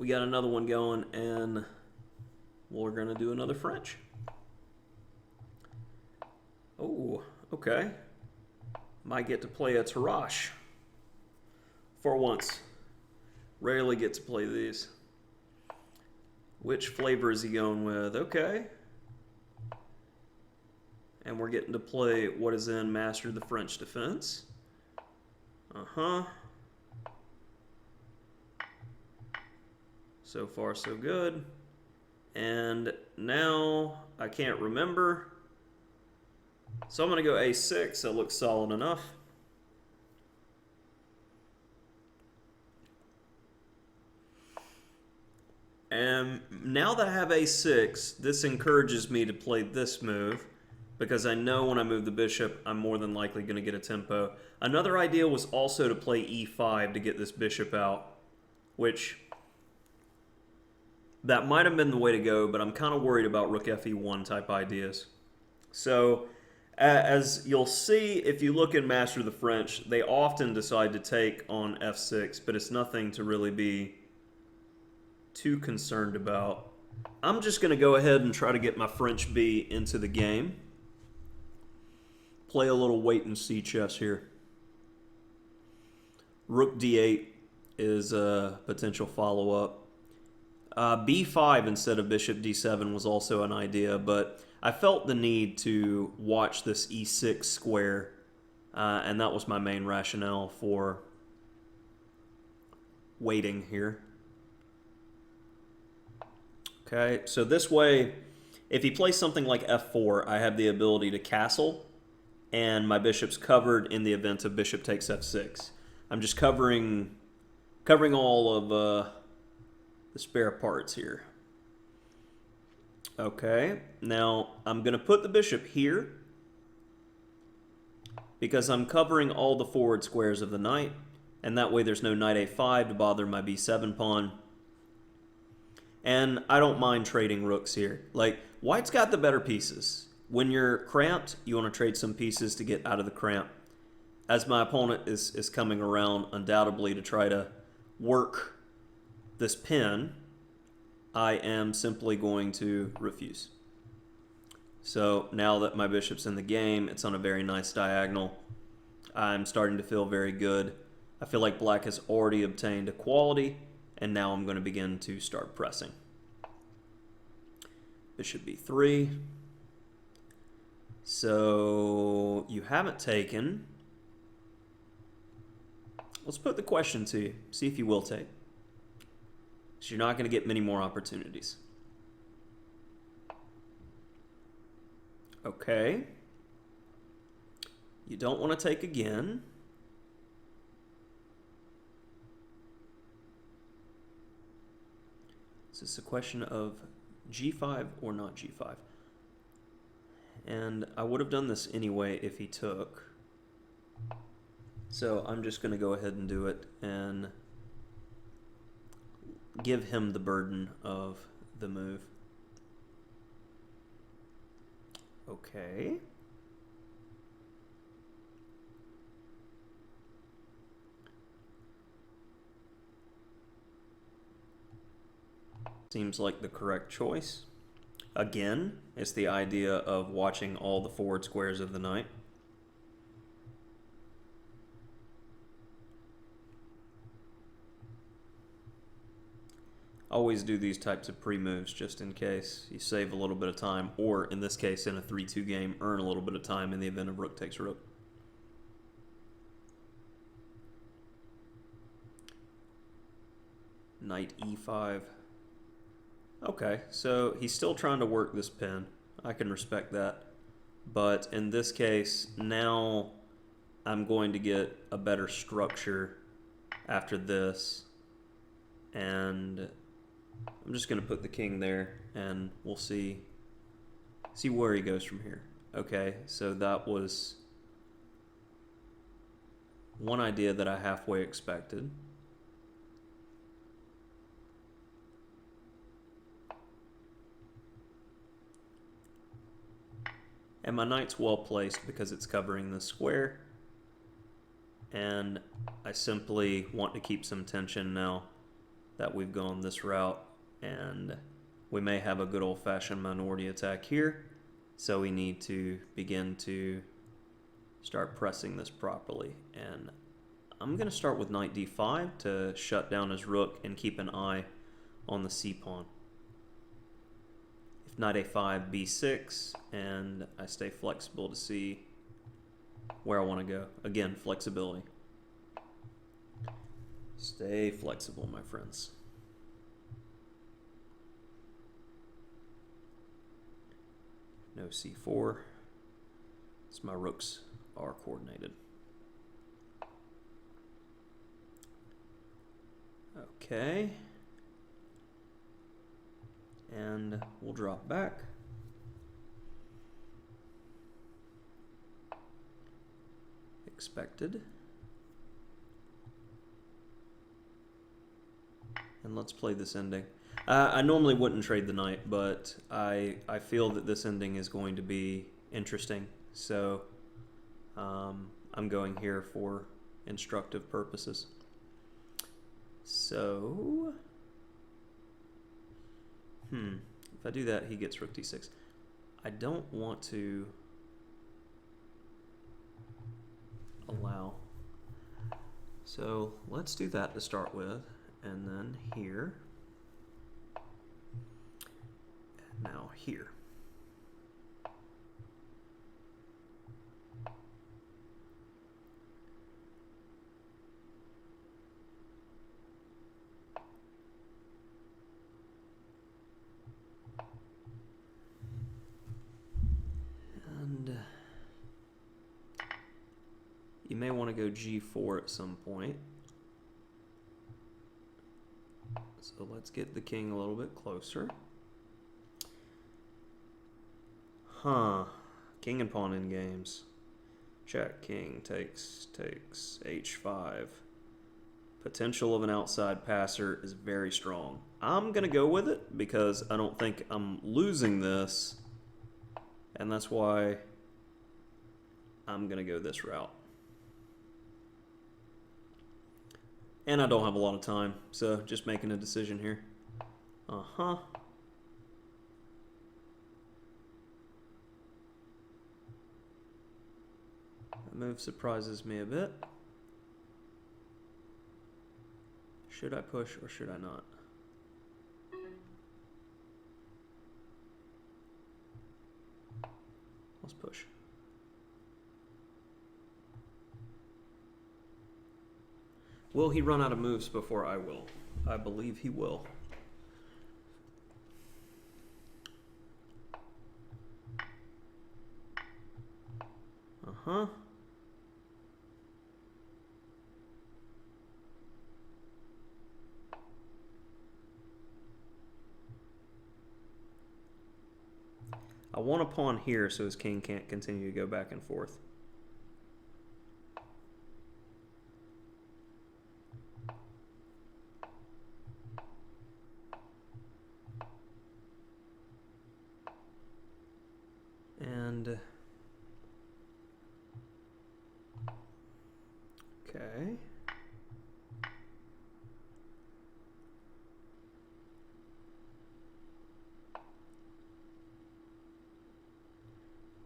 got another one going, and we're going to do another French. Oh, okay. Might get to play a Tarrasch for once. Rarely get to play these. Which flavor is he going with? Okay. And we're getting to play what is in Master of the French Defense. Uh-huh. So far, so good. And now I can't remember. So I'm going to go A6. That looks solid enough. And now that I have A6, this encourages me to play this move, because I know when I move the bishop, I'm more than likely going to get a tempo. Another idea was also to play E5 to get this bishop out, which that might have been the way to go, but I'm kind of worried about rook Fe1 type ideas. So as you'll see, if you look in Master of the French, they often decide to take on F6, but it's nothing to really be too concerned about. I'm just going to go ahead and try to get my French B into the game. Play a little wait and see chess here. Rook D8 is a potential follow-up. B5 instead of bishop D7 was also an idea, but I felt the need to watch this E6 square, and that was my main rationale for waiting here. Okay, so this way, if he plays something like F4, I have the ability to castle, and my bishop's covered in the event of bishop takes F6. I'm just covering all of the spare parts here. Okay, now I'm going to put the bishop here because I'm covering all the forward squares of the knight, and that way there's no knight A5 to bother my B7 pawn. And I don't mind trading rooks here. Like, white's got the better pieces. When you're cramped, you want to trade some pieces to get out of the cramp. As my opponent is coming around undoubtedly to try to work this pin, I am simply going to refuse. So now that my bishop's in the game, it's on a very nice diagonal. I'm starting to feel very good. I feel like black has already obtained equality, and now I'm going to begin to start pressing. Bishop B3. So you haven't taken. Let's put the question to you. See if you will take. So you're not going to get many more opportunities. Okay. You don't want to take again. So it's a question of G5 or not G5. And I would have done this anyway if he took. So I'm just going to go ahead and do it and give him the burden of the move. Okay. Seems like the correct choice. Again, it's the idea of watching all the forward squares of the knight. Always do these types of pre-moves just in case. You save a little bit of time, or in this case, in a 3-2 game, earn a little bit of time in the event of rook takes rook. Knight E5. Okay, so he's still trying to work this pin. I can respect that. But in this case, now I'm going to get a better structure after this. And I'm just going to put the king there, and we'll see where he goes from here. Okay, so that was one idea that I halfway expected. And my knight's well placed because it's covering the square. And I simply want to keep some tension now. that we've gone this route, and we may have a good old-fashioned minority attack here, so we need to begin to start pressing this properly. And I'm going to start with knight d5 to shut down his rook and keep an eye on the c-pawn. If knight a5, b6, and I stay flexible to see where I want to go. Again, flexibility. Stay flexible, my friends. No c4, as my rooks are coordinated. Okay. And we'll drop back. Expected. And let's play this ending. I normally wouldn't trade the knight, but I feel that this ending is going to be interesting. So I'm going here for instructive purposes. So, if I do that, he gets rook d6. I don't want to allow. So let's do that to start with, and then here, and now here. You may want to go g4 at some point. So let's get the king a little bit closer. King and pawn in games. Check, king takes h5. Potential of an outside passer is very strong. I'm going to go with it because I don't think I'm losing this. And that's why I'm going to go this route. And I don't have a lot of time, so just making a decision here. That move surprises me a bit. Should I push or should I not? Let's push. Will he run out of moves before I will? I believe he will. I want a pawn here so his king can't continue to go back and forth. And okay.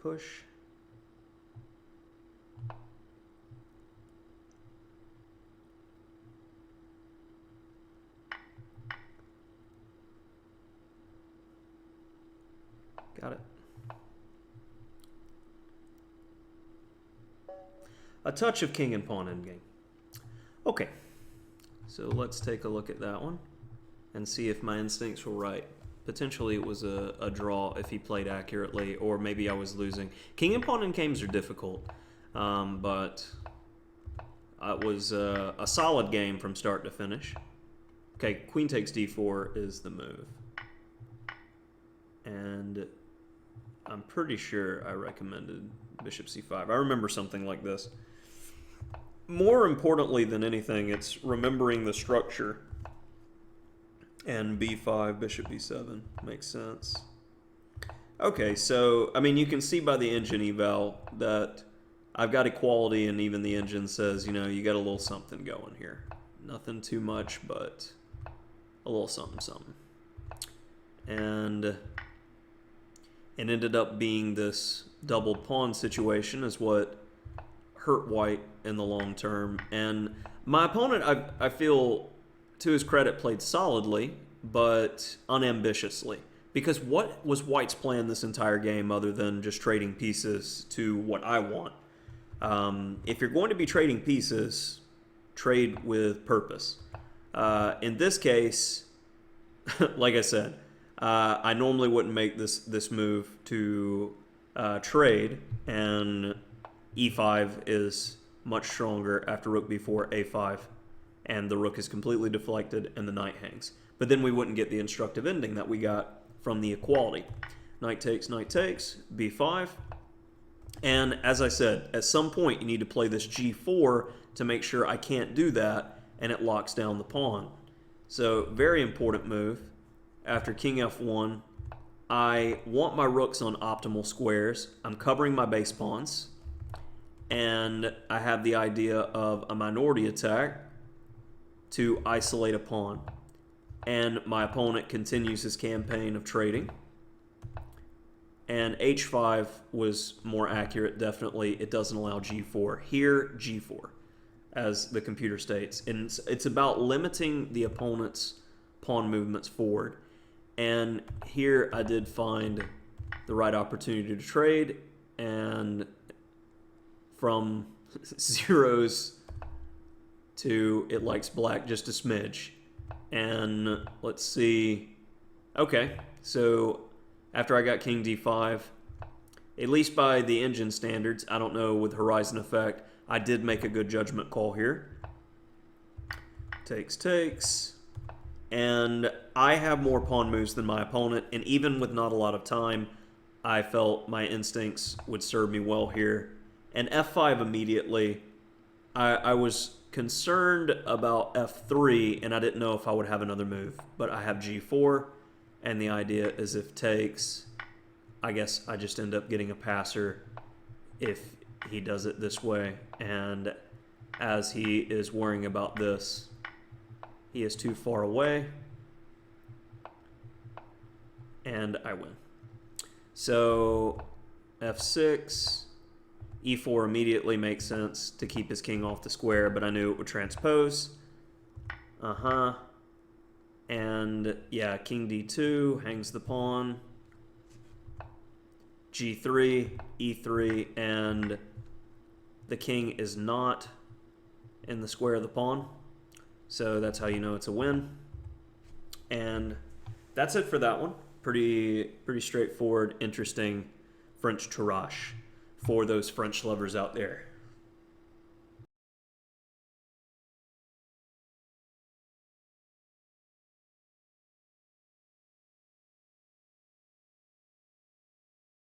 Push. Got it. A touch of king and pawn endgame. Okay, so let's take a look at that one and see if my instincts were right. Potentially it was a draw if he played accurately, or maybe I was losing. King and pawn endgames are difficult, but it was a solid game from start to finish. Okay, queen takes d4 is the move. And I'm pretty sure I recommended bishop c5. I remember something like this. More importantly than anything, it's remembering the structure. And b5, bishop b7 makes sense. Okay, so, I mean, you can see by the engine eval that I've got equality, and even the engine says, you know, you got a little something going here. Nothing too much, but a little something something. And it ended up being this doubled pawn situation is what hurt white in the long term. And my opponent, I feel, to his credit, played solidly, but unambitiously. Because what was white's plan this entire game other than just trading pieces to what I want? If you're going to be trading pieces, trade with purpose. In this case, like I said, I normally wouldn't make this move to trade, and e5 is much stronger after rook b4, a5, and the rook is completely deflected and the knight hangs. But then we wouldn't get the instructive ending that we got from the equality. Knight takes, b5. And as I said, at some point you need to play this g4 to make sure I can't do that, and it locks down the pawn. So very important move. After king f1, I want my rooks on optimal squares. I'm covering my base pawns, and I have the idea of a minority attack to isolate a pawn. And my opponent continues his campaign of trading. And h5 was more accurate, definitely. It doesn't allow g4. Here, g4, as the computer states. And it's about limiting the opponent's pawn movements forward. And here I did find the right opportunity to trade, and from zeros to it likes black just a smidge. And let's see. Okay, so after I got king d5, at least by the engine standards, I don't know with horizon effect, I did make a good judgment call here. Takes. And I have more pawn moves than my opponent, and even with not a lot of time, I felt my instincts would serve me well here. And f5 immediately, I was concerned about f3, and I didn't know if I would have another move. But I have g4, and the idea is if takes, I guess I just end up getting a passer if he does it this way. And as he is worrying about this, he is too far away, and I win. So f6, e4 immediately makes sense to keep his king off the square, but I knew it would transpose. And yeah, king d2 hangs the pawn. g3, e3, and the king is not in the square of the pawn. So that's how you know it's a win. And that's it for that one. Pretty straightforward, interesting French Tarrasch for those French lovers out there.